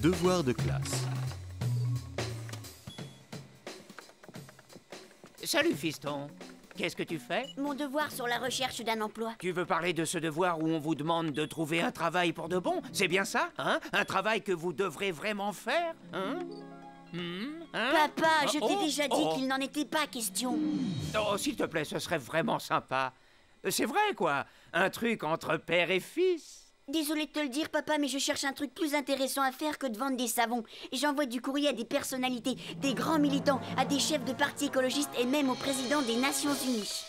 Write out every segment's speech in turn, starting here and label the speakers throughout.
Speaker 1: Devoir de classe.
Speaker 2: Salut, fiston. Qu'est-ce que tu fais?
Speaker 3: Mon devoir sur la recherche d'un emploi.
Speaker 2: Tu veux parler de ce devoir où on vous demande de trouver un travail pour de bon? C'est bien ça, hein? Un travail que vous devrez vraiment faire, hein?
Speaker 3: Papa, je t'ai déjà dit qu'il n'en était pas question.
Speaker 2: Oh, s'il te plaît, ce serait vraiment sympa. C'est vrai, quoi. Un truc entre père et fils.
Speaker 3: Désolée de te le dire, papa, mais je cherche un truc plus intéressant à faire que de vendre des savons. Et j'envoie du courrier à des personnalités, des grands militants, à des chefs de partis écologistes et même au président des Nations Unies.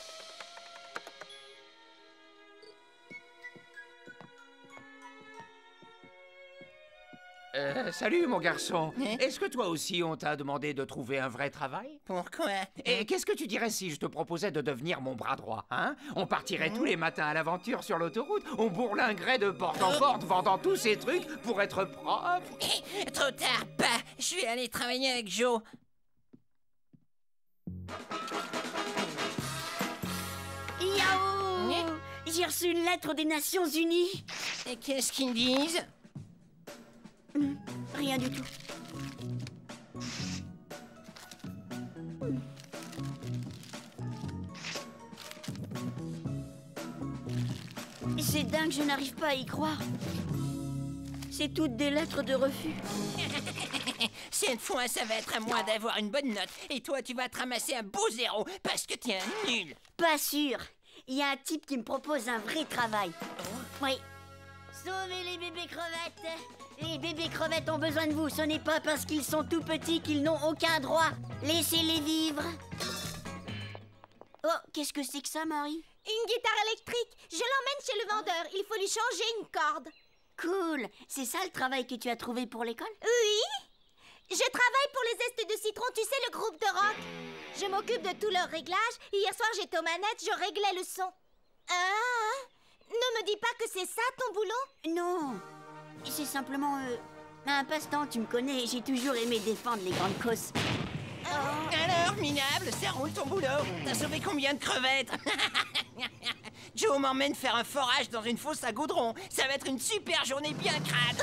Speaker 2: Salut, mon garçon. Est-ce que toi aussi, on t'a demandé de trouver un vrai travail?
Speaker 4: Pourquoi?
Speaker 2: Et qu'est-ce que tu dirais si je te proposais de devenir mon bras droit, hein? On partirait tous les matins à l'aventure sur l'autoroute, on bourlinguerait de porte en porte, vendant tous ces trucs pour être propre.
Speaker 4: Trop tard, pas. Je vais aller travailler avec Joe.
Speaker 3: Yahoo! J'ai reçu une lettre des Nations Unies.
Speaker 4: Et qu'est-ce qu'ils disent?
Speaker 3: Rien du tout. C'est dingue, je n'arrive pas à y croire. C'est toutes des lettres de refus.
Speaker 4: Cette fois, ça va être à moi d'avoir une bonne note. Et toi, tu vas te ramasser un beau zéro parce que t'es un nul.
Speaker 3: Pas sûr. Il y a un type qui me propose un vrai travail. Oui. Sauvez les bébés crevettes. Les bébés crevettes ont besoin de vous. Ce n'est pas parce qu'ils sont tout petits qu'ils n'ont aucun droit. Laissez-les vivre. Oh, qu'est-ce que c'est que ça, Marie?
Speaker 5: Une guitare électrique. Je l'emmène chez le vendeur. Il faut lui changer une corde.
Speaker 3: Cool. C'est ça le travail que tu as trouvé pour l'école?
Speaker 5: Oui. Je travaille pour les Zestes de Citron, tu sais, le groupe de rock. Je m'occupe de tous leurs réglages. Hier soir, j'étais aux manettes, je réglais le son. Ah, ne me dis pas que c'est ça ton boulot?
Speaker 3: Non. C'est simplement un passe-temps, tu me connais. J'ai toujours aimé défendre les grandes causes.
Speaker 4: Alors, minable, ça roule ton boulot. T'as sauvé combien de crevettes? Joe m'emmène faire un forage dans une fosse à goudron. Ça va être une super journée bien crade.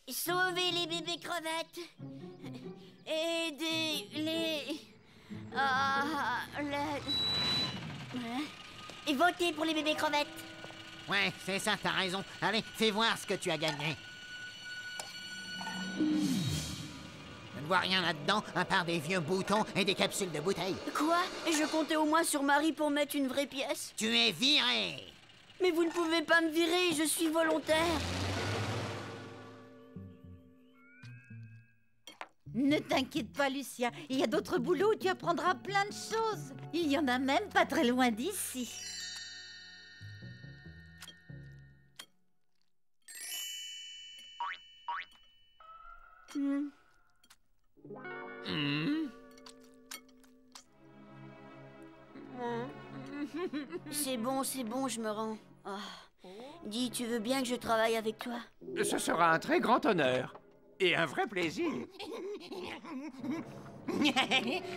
Speaker 3: Sauvez les bébés crevettes. Aidez-les. Et votez pour les bébés crevettes.
Speaker 6: Ouais, c'est ça, t'as raison. Allez, fais voir ce que tu as gagné. Je ne vois rien là-dedans, à part des vieux boutons et des capsules de bouteilles.
Speaker 3: Quoi? Je comptais au moins sur Marie pour mettre une vraie pièce.
Speaker 6: Tu es viré.
Speaker 3: Mais vous ne pouvez pas me virer, je suis volontaire.
Speaker 7: Ne t'inquiète pas, Lucien. Il y a d'autres boulots où tu apprendras plein de choses. Il y en a même pas très loin d'ici.
Speaker 3: C'est bon, je me rends. Oh. Dis, tu veux bien que je travaille avec toi?
Speaker 2: Ce sera un très grand honneur. Et un vrai plaisir.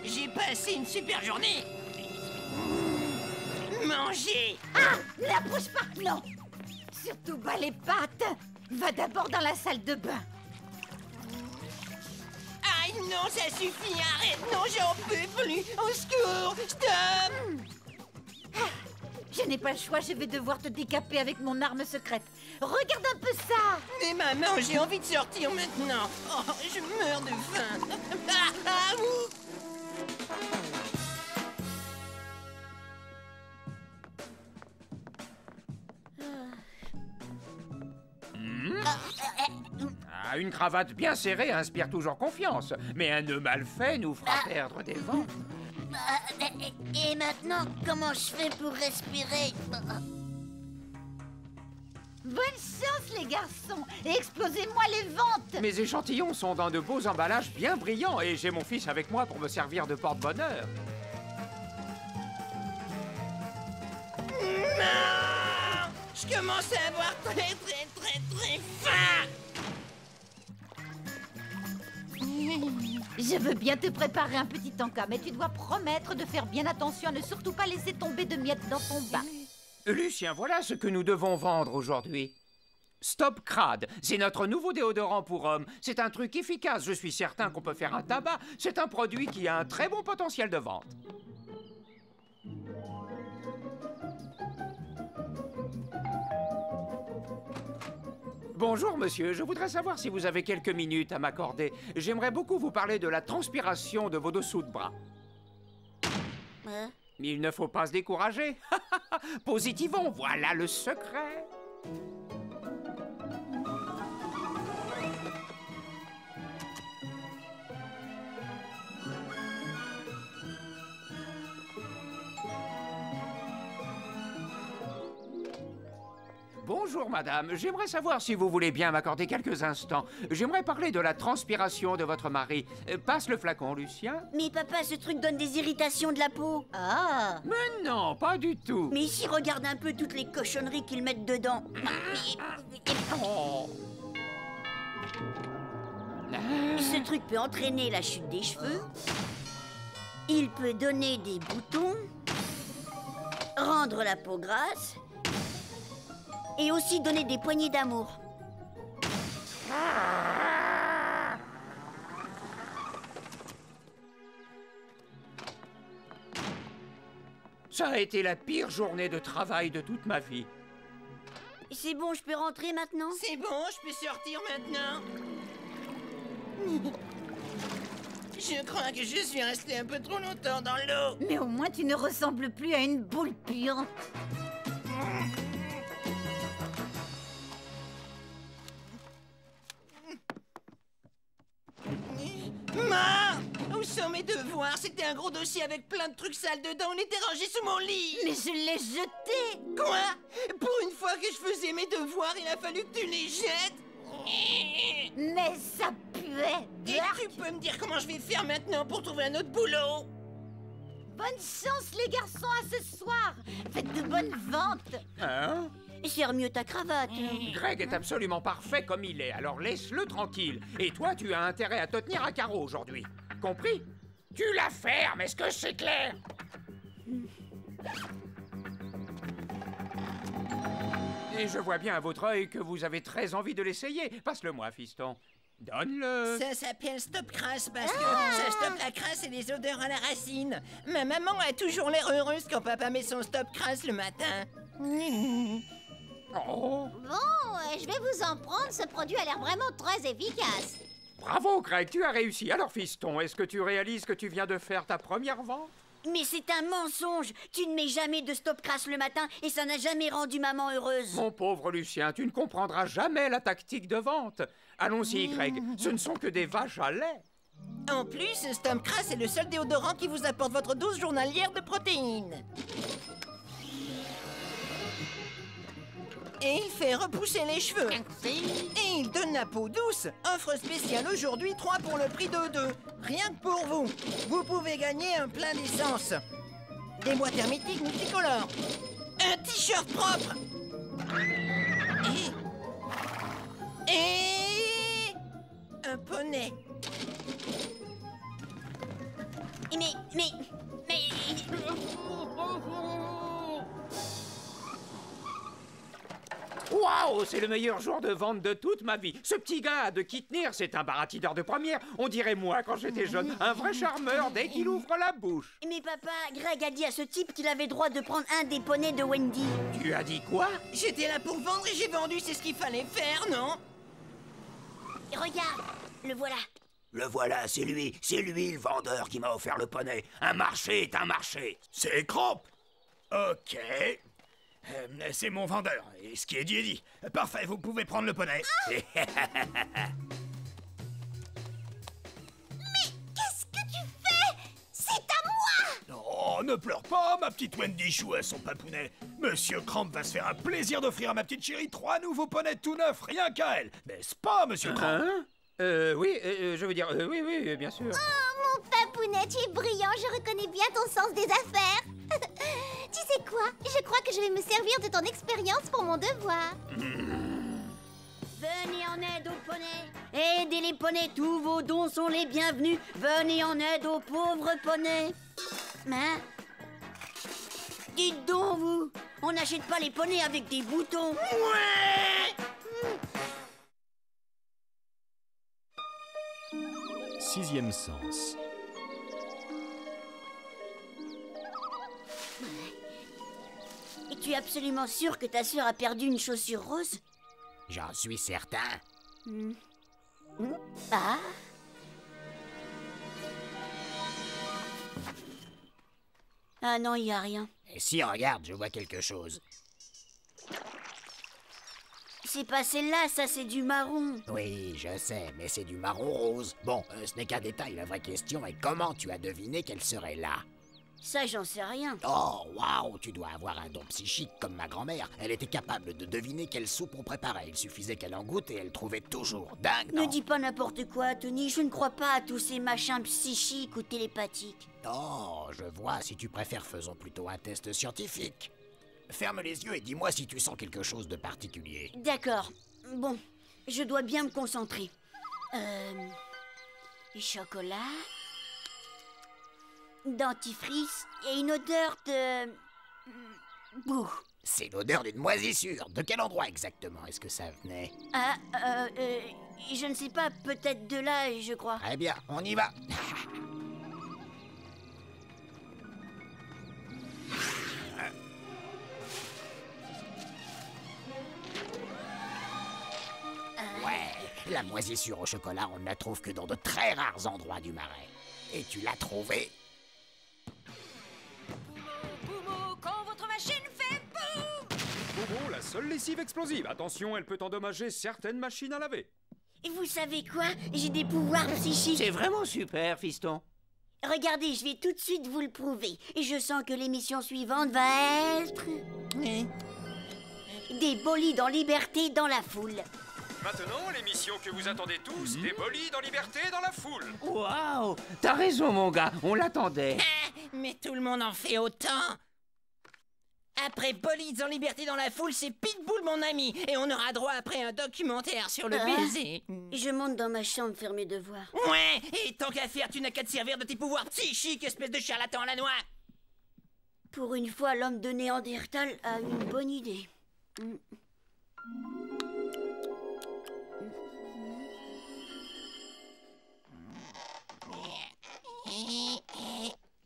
Speaker 4: J'ai passé une super journée. Manger.
Speaker 7: Ah! Ne la bouge pas! Non! Surtout bas les pattes! Va d'abord dans la salle de bain.
Speaker 4: Aïe, non, ça suffit, arrête. Non, j'en peux plus. Au secours, stop.
Speaker 7: Je n'ai pas le choix, je vais devoir te décaper avec mon arme secrète. Regarde un peu ça!
Speaker 4: Mais maman, j'ai envie de sortir maintenant. Oh, je meurs de faim. Ouh.
Speaker 2: Ah, une cravate bien serrée inspire toujours confiance. Mais un nœud mal fait nous fera perdre des vents.
Speaker 3: Et maintenant, comment je fais pour respirer?
Speaker 7: Bonne chance, les garçons! Et explosez-moi les ventes!
Speaker 2: Mes échantillons sont dans de beaux emballages bien brillants et j'ai mon fils avec moi pour me servir de porte-bonheur.
Speaker 4: Non! Je commence à avoir très faim.
Speaker 7: Je veux bien te préparer un petit encas, mais tu dois promettre de faire bien attention à ne surtout pas laisser tomber de miettes dans ton bain.
Speaker 2: Lucien, voilà ce que nous devons vendre aujourd'hui. Stop Crade, c'est notre nouveau déodorant pour hommes. C'est un truc efficace, je suis certain qu'on peut faire un tabac. C'est un produit qui a un très bon potentiel de vente. Bonjour monsieur, je voudrais savoir si vous avez quelques minutes à m'accorder. J'aimerais beaucoup vous parler de la transpiration de vos dessous de bras. Il ne faut pas se décourager. Positivons, voilà le secret. Bonjour madame, j'aimerais savoir si vous voulez bien m'accorder quelques instants. J'aimerais parler de la transpiration de votre mari. Passe le flacon, Lucien.
Speaker 3: Mais papa, ce truc donne des irritations de la peau.
Speaker 7: Ah,
Speaker 2: Mais non, pas du tout.
Speaker 3: Mais ici, regarde un peu toutes les cochonneries qu'ils mettent dedans.
Speaker 2: Oh.
Speaker 3: Ce truc peut entraîner la chute des cheveux. Il peut donner des boutons. Rendre la peau grasse. Et aussi donner des poignées d'amour.
Speaker 2: Ça a été la pire journée de travail de toute ma vie.
Speaker 3: C'est bon, je peux rentrer maintenant?
Speaker 4: C'est bon, je peux sortir maintenant. Je crois que je suis resté un peu trop longtemps dans l'eau.
Speaker 7: mais au moins tu ne ressembles plus à une boule puante.
Speaker 4: Ma! Où sont mes devoirs? C'était un gros dossier avec plein de trucs sales dedans. On était rangés sous mon lit.
Speaker 7: Mais je l'ai jeté.
Speaker 4: Quoi? Pour une fois que je faisais mes devoirs, il a fallu que tu les jettes?
Speaker 7: Mais ça puait.
Speaker 4: Et tu peux me dire comment je vais faire maintenant pour trouver un autre boulot?
Speaker 7: Bonne chance les garçons à ce soir. Faites de bonnes ventes.
Speaker 2: Hein?
Speaker 3: Serre mieux ta cravate.
Speaker 2: Greg est absolument parfait comme il est, alors laisse-le tranquille. Et toi, tu as intérêt à te tenir à carreau aujourd'hui. Compris? Tu la fermes, est-ce que c'est clair? Et je vois bien à votre œil que vous avez très envie de l'essayer. Passe-le-moi, fiston. Donne-le.
Speaker 4: Ça s'appelle Stop Crasse parce que ça stoppe la crasse et les odeurs à la racine. Ma maman a toujours l'air heureuse quand papa met son Stop Crasse le matin.
Speaker 2: Oh,
Speaker 5: Bon, je vais vous en prendre. Ce produit a l'air vraiment très efficace.
Speaker 2: bravo, Greg, tu as réussi. Alors, fiston, est-ce que tu réalises que tu viens de faire ta première vente?
Speaker 3: Mais c'est un mensonge. Tu ne mets jamais de stop crasse le matin et ça n'a jamais rendu maman heureuse.
Speaker 2: Mon pauvre Lucien, tu ne comprendras jamais la tactique de vente. Allons-y, Greg, ce ne sont que des vaches à lait.
Speaker 4: En plus, Stop Crasse est le seul déodorant qui vous apporte votre dose journalière de protéines. Et il fait repousser les cheveux. Et il donne la peau douce. Offre spéciale aujourd'hui, 3 pour le prix de 2. Rien que pour vous. Vous pouvez gagner un plein d'essence. Des boîtes hermétiques multicolores. Un t-shirt propre. Et un poney.
Speaker 3: Mais...
Speaker 2: Waouh, c'est le meilleur jour de vente de toute ma vie. Ce petit gars a de qui tenir, c'est un baratineur de première. On dirait moi quand j'étais jeune. Un vrai charmeur dès qu'il ouvre la bouche.
Speaker 3: Mais papa, Greg a dit à ce type qu'il avait droit de prendre un des poneys de Wendy.
Speaker 2: Tu as dit quoi?
Speaker 4: J'étais là pour vendre et j'ai vendu, c'est ce qu'il fallait faire, non?
Speaker 3: Et regarde, le voilà.
Speaker 1: Le voilà, c'est lui le vendeur qui m'a offert le poney. Un marché est un marché.
Speaker 8: C'est Cramp. Ok. C'est mon vendeur, et ce qui est dit est dit. Parfait, vous pouvez prendre le poney.
Speaker 5: Qu'est-ce que tu fais? C'est à moi!
Speaker 8: Oh, ne pleure pas, ma petite Wendy Chou à son papounet. Monsieur Cramp va se faire un plaisir d'offrir à ma petite chérie 3 nouveaux poneys tout neufs, rien qu'à elle. N'est-ce pas, monsieur Cramp?
Speaker 2: Hein? Oui, je veux dire, oui, bien sûr.
Speaker 5: Oh, mon papounet, tu es brillant. Je reconnais bien ton sens des affaires. Tu sais quoi? Je crois que je vais me servir de ton expérience pour mon devoir.
Speaker 3: Venez en aide aux poneys. Aidez les poneys, tous vos dons sont les bienvenus. Venez en aide aux pauvres poneys. Hein? Dites donc, vous, on n'achète pas les poneys avec des boutons.
Speaker 4: Ouais!
Speaker 9: sixième sens.
Speaker 3: Et tu es absolument sûr que ta sœur a perdu une chaussure rose?
Speaker 6: J'en suis certain.
Speaker 3: Ah. Ah non, il n'y a rien.
Speaker 6: Et si, regarde, je vois quelque chose.
Speaker 3: C'est pas celle-là, ça c'est du marron.
Speaker 6: Oui, je sais, mais c'est du marron rose. Bon, ce n'est qu'un détail, la vraie question est comment tu as deviné qu'elle serait là?
Speaker 3: Ça, j'en sais rien.
Speaker 6: Oh, waouh, tu dois avoir un don psychique comme ma grand-mère. Elle était capable de deviner quelle soupe on préparait. Il suffisait qu'elle en goûte et elle trouvait toujours. Dingue, non?
Speaker 3: Ne dis pas n'importe quoi, Tony. Je ne crois pas à tous ces machins psychiques ou télépathiques.
Speaker 6: Oh, je vois. Si tu préfères, faisons plutôt un test scientifique. Ferme les yeux et dis-moi si tu sens quelque chose de particulier.
Speaker 3: D'accord. Bon, je dois bien me concentrer. Chocolat... dentifrice et une odeur de... boue.
Speaker 6: C'est l'odeur d'une moisissure. De quel endroit exactement est-ce que ça venait?
Speaker 3: Je ne sais pas, peut-être de là, je crois.
Speaker 6: Très bien, on y va. Ouais, la moisissure au chocolat, on ne la trouve que dans de très rares endroits du marais. Et tu l'as trouvée?
Speaker 5: Poumo, quand votre machine fait boum!
Speaker 10: Poumo, la seule lessive explosive. Attention, elle peut endommager certaines machines à laver.
Speaker 3: Et vous savez quoi? J'ai des pouvoirs psychiques.
Speaker 2: C'est vraiment super, fiston.
Speaker 3: Regardez, je vais tout de suite vous le prouver. Et je sens que l'émission suivante va être... des bolides en liberté dans la foule.
Speaker 10: Maintenant, l'émission que vous attendez tous, des bolides en liberté dans la foule.
Speaker 2: Waouh! T'as raison, mon gars, on l'attendait.
Speaker 4: Mais tout le monde en fait autant. Après Bolides en liberté dans la foule, c'est Pitbull mon ami. Et on aura droit après un documentaire sur le baiser.
Speaker 3: Je monte dans ma chambre faire mes devoirs.
Speaker 4: Ouais, et tant qu'à faire, tu n'as qu'à te servir de tes pouvoirs psychiques, espèce de charlatan à la noix.
Speaker 3: Pour une fois, l'homme de Néandertal a une bonne idée.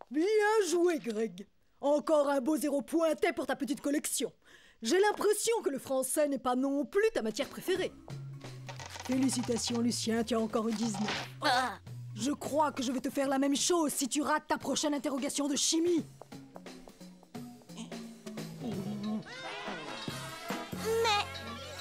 Speaker 11: Bien joué, Greg. Encore un beau 0 pointé pour ta petite collection. J'ai l'impression que le français n'est pas non plus ta matière préférée. Félicitations, Lucien, tu as encore eu 19.
Speaker 3: Ah.
Speaker 11: Je crois que je vais te faire la même chose si tu rates ta prochaine interrogation de chimie.
Speaker 5: Mais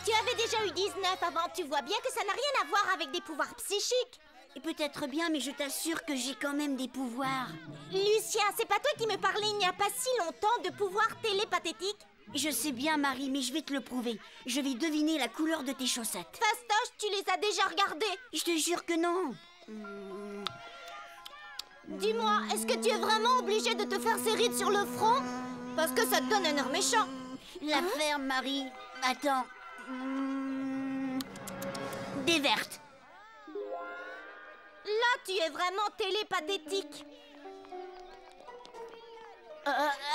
Speaker 5: tu avais déjà eu 19 avant, tu vois bien que ça n'a rien à voir avec des pouvoirs psychiques.
Speaker 3: Et peut-être bien, mais je t'assure que j'ai quand même des pouvoirs.
Speaker 5: Lucien, c'est pas toi qui me parlais il n'y a pas si longtemps de pouvoirs télépathétiques?
Speaker 3: Je sais bien, Marie, mais je vais te le prouver. Je vais deviner la couleur de tes chaussettes.
Speaker 5: Fastoche, tu les as déjà regardées?
Speaker 3: Je te jure que non.
Speaker 5: Dis-moi, est-ce que tu es vraiment obligé de te faire ces rides sur le front? Parce que ça te donne un air méchant.
Speaker 3: La ferme, Marie. Attends. Des vertes.
Speaker 5: Là, tu es vraiment télépathétique.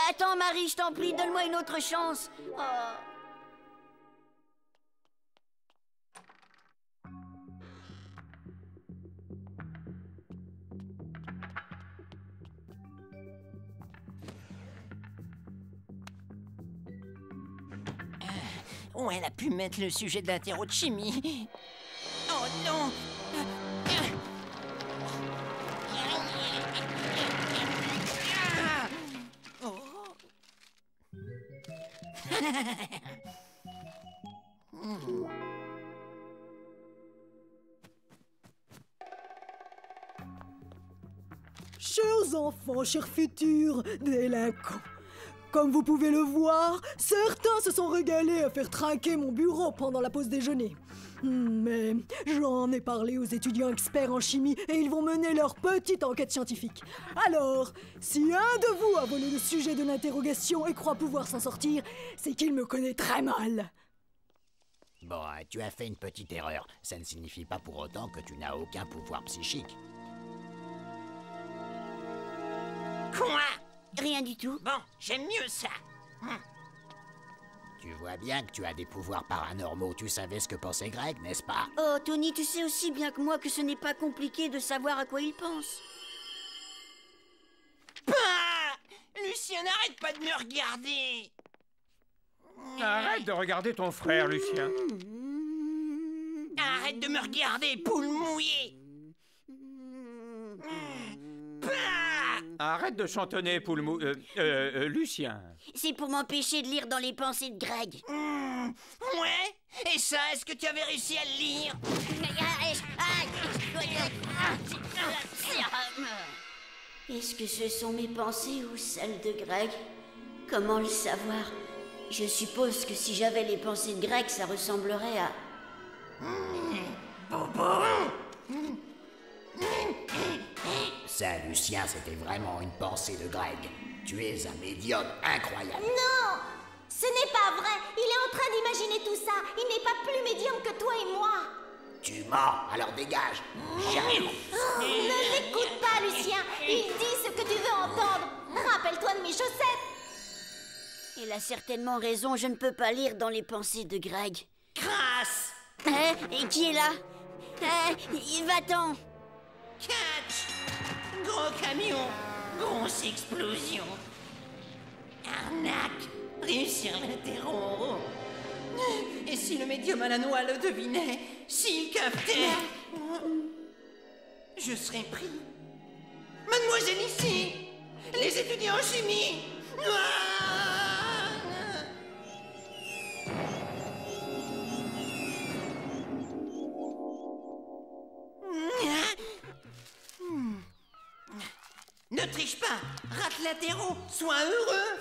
Speaker 3: Attends, Marie, je t'en prie, donne-moi une autre chance.
Speaker 4: Oh, elle a pu mettre le sujet de l'interro de chimie. Oh non!
Speaker 11: Chers enfants, chers futurs délinquants, comme vous pouvez le voir, certains se sont régalés à faire trinquer mon bureau pendant la pause déjeuner. Mais j'en ai parlé aux étudiants experts en chimie et ils vont mener leur petite enquête scientifique. Alors, si un de vous a volé le sujet de l'interrogation et croit pouvoir s'en sortir, c'est qu'il me connaît très mal.
Speaker 6: Bon, tu as fait une petite erreur. Ça ne signifie pas pour autant que tu n'as aucun pouvoir psychique.
Speaker 4: Quoi?
Speaker 3: Rien du tout.
Speaker 4: Bon, j'aime mieux ça.
Speaker 6: Tu vois bien que tu as des pouvoirs paranormaux. Tu savais ce que pensait Greg, n'est-ce pas?
Speaker 3: Oh, Tony, tu sais aussi bien que moi que ce n'est pas compliqué de savoir à quoi il pense.
Speaker 4: Lucien, n'arrête pas de me regarder.
Speaker 2: Arrête de regarder ton frère, Lucien.
Speaker 4: Arrête de me regarder, poule mouillée.
Speaker 2: Arrête de chantonner, Lucien.
Speaker 3: C'est pour m'empêcher de lire dans les pensées de Greg.
Speaker 4: Ouais. Et ça, est-ce que tu avais réussi à le lire?
Speaker 3: Est-ce que ce sont mes pensées ou celles de Greg? Comment le savoir? Je suppose que si j'avais les pensées de Greg, ça ressemblerait à...
Speaker 6: Ça, Lucien, c'était vraiment une pensée de Greg. Tu es un médium incroyable.
Speaker 5: Non! Ce n'est pas vrai! Il est en train d'imaginer tout ça! Il n'est pas plus médium que toi et moi!
Speaker 6: Tu mens, alors dégage. J'arrive.
Speaker 5: Ne l'écoute pas, Lucien! Il dit ce que tu veux entendre! Rappelle-toi de mes chaussettes!
Speaker 3: Il a certainement raison, je ne peux pas lire dans les pensées de Greg.
Speaker 4: Crasse!
Speaker 3: Et qui est là? Va-t'en!
Speaker 4: Catch! Gros camion! Grosse explosion! Arnaque! Réussir l'interro! Et si le médium à la noix le devinait? S'il captait? Je serais pris. Mademoiselle ici! Les étudiants en chimie! Ne triche pas! Rate l'interro! Sois heureux!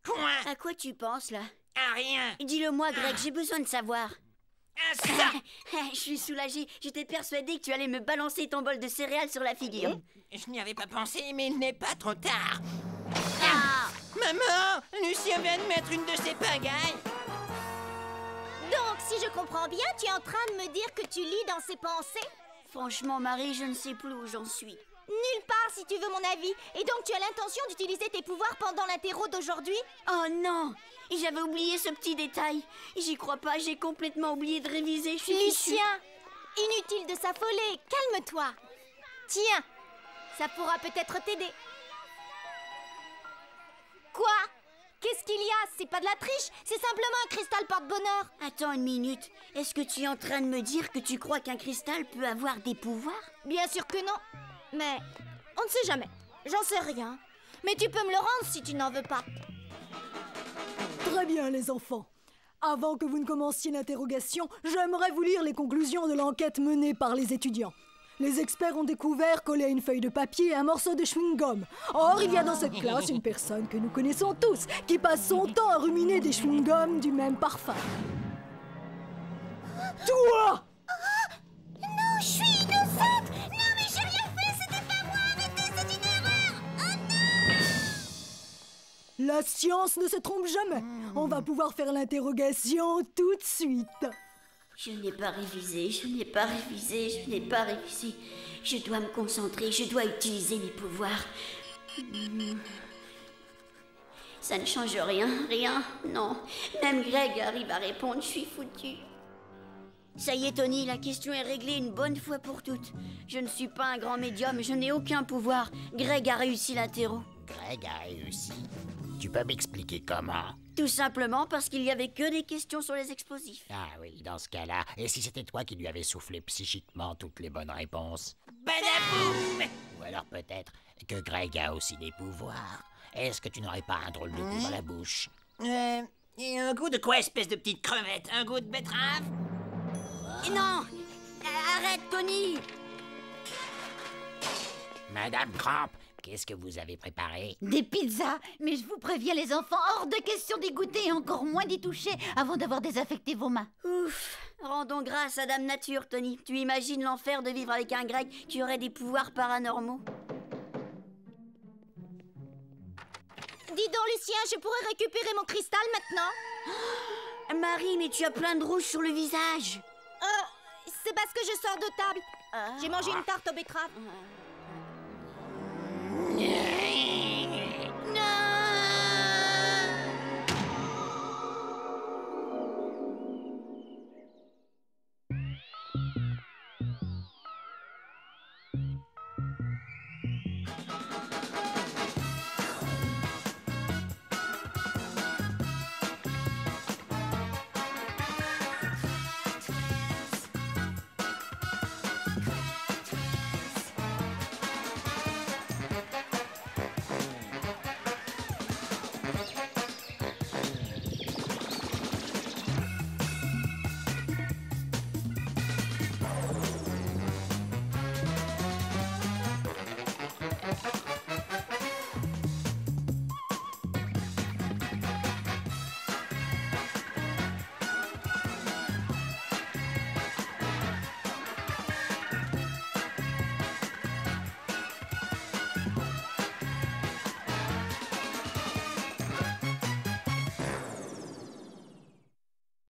Speaker 4: Quoi?
Speaker 3: À quoi tu penses, là?
Speaker 4: À rien!
Speaker 3: Dis-le-moi, Greg, j'ai besoin de savoir.
Speaker 4: À ça!
Speaker 3: Je suis soulagée. J'étais persuadée que tu allais me balancer ton bol de céréales sur la figure.
Speaker 4: Je n'y avais pas pensé, mais il n'est pas trop tard.
Speaker 3: Ah!
Speaker 4: Maman! Lucien vient de mettre une de ses pagailles!
Speaker 5: Donc, si je comprends bien, tu es en train de me dire que tu lis dans ses pensées?
Speaker 3: Franchement, Marie, je ne sais plus où j'en suis.
Speaker 5: Nulle part, si tu veux mon avis. Et donc, tu as l'intention d'utiliser tes pouvoirs pendant l'interro d'aujourd'hui?
Speaker 3: Oh non! J'avais oublié ce petit détail. J'y crois pas, j'ai complètement oublié de réviser. Je suis fichue.
Speaker 5: Lucien! Inutile de s'affoler, calme-toi. Tiens, ça pourra peut-être t'aider. Quoi? Qu'est-ce qu'il y a? C'est pas de la triche, c'est simplement un cristal porte-bonheur.
Speaker 3: Attends une minute. Est-ce que tu es en train de me dire que tu crois qu'un cristal peut avoir des pouvoirs?
Speaker 5: Bien sûr que non. Mais on ne sait jamais. J'en sais rien. Mais tu peux me le rendre si tu n'en veux pas.
Speaker 11: Très bien, les enfants. Avant que vous ne commenciez l'interrogation, j'aimerais vous lire les conclusions de l'enquête menée par les étudiants. Les experts ont découvert, collé à une feuille de papier, un morceau de chewing-gum. Or, il y a dans cette classe une personne que nous connaissons tous, qui passe son temps à ruminer des chewing-gums du même parfum. Toi!
Speaker 5: Non, je suis innocente! Non, mais j'ai rien fait, c'était pas moi! Arrêtez, c'est une erreur! Oh non!
Speaker 11: La science ne se trompe jamais. On va pouvoir faire l'interrogation tout de suite.
Speaker 3: Je n'ai pas révisé, je n'ai pas révisé, je n'ai pas révisé. Je dois me concentrer, je dois utiliser mes pouvoirs. Ça ne change rien, rien, non. Même Greg arrive à répondre, je suis foutue. Ça y est, Tony, la question est réglée une bonne fois pour toutes. Je ne suis pas un grand médium, je n'ai aucun pouvoir. Greg a réussi l'interro.
Speaker 6: Greg a réussi. Tu peux m'expliquer comment?
Speaker 3: Tout simplement parce qu'il n'y avait que des questions sur les explosifs.
Speaker 6: Ah oui, dans ce cas-là. Et si c'était toi qui lui avais soufflé psychiquement toutes les bonnes réponses?
Speaker 4: Badaboum!
Speaker 6: Ou alors peut-être que Greg a aussi des pouvoirs. Est-ce que tu n'aurais pas un drôle de goût dans la bouche?
Speaker 4: Et un goût de quoi, espèce de petite crevette? Un goût de betterave?
Speaker 3: Non! Arrête, Tony!
Speaker 6: Madame Cramp, qu'est-ce que vous avez préparé?
Speaker 7: Des pizzas. Mais je vous préviens, les enfants, hors de question d'y goûter et encore moins d'y toucher avant d'avoir désinfecté vos mains.
Speaker 3: Ouf! Rendons grâce à Dame Nature, Tony. Tu imagines l'enfer de vivre avec un Greg qui aurait des pouvoirs paranormaux?
Speaker 5: Dis donc, Lucien, je pourrais récupérer mon cristal maintenant?
Speaker 3: Marie, mais tu as plein de rouge sur le visage.
Speaker 5: C'est parce que je sors de table. J'ai mangé une tarte aux betteraves.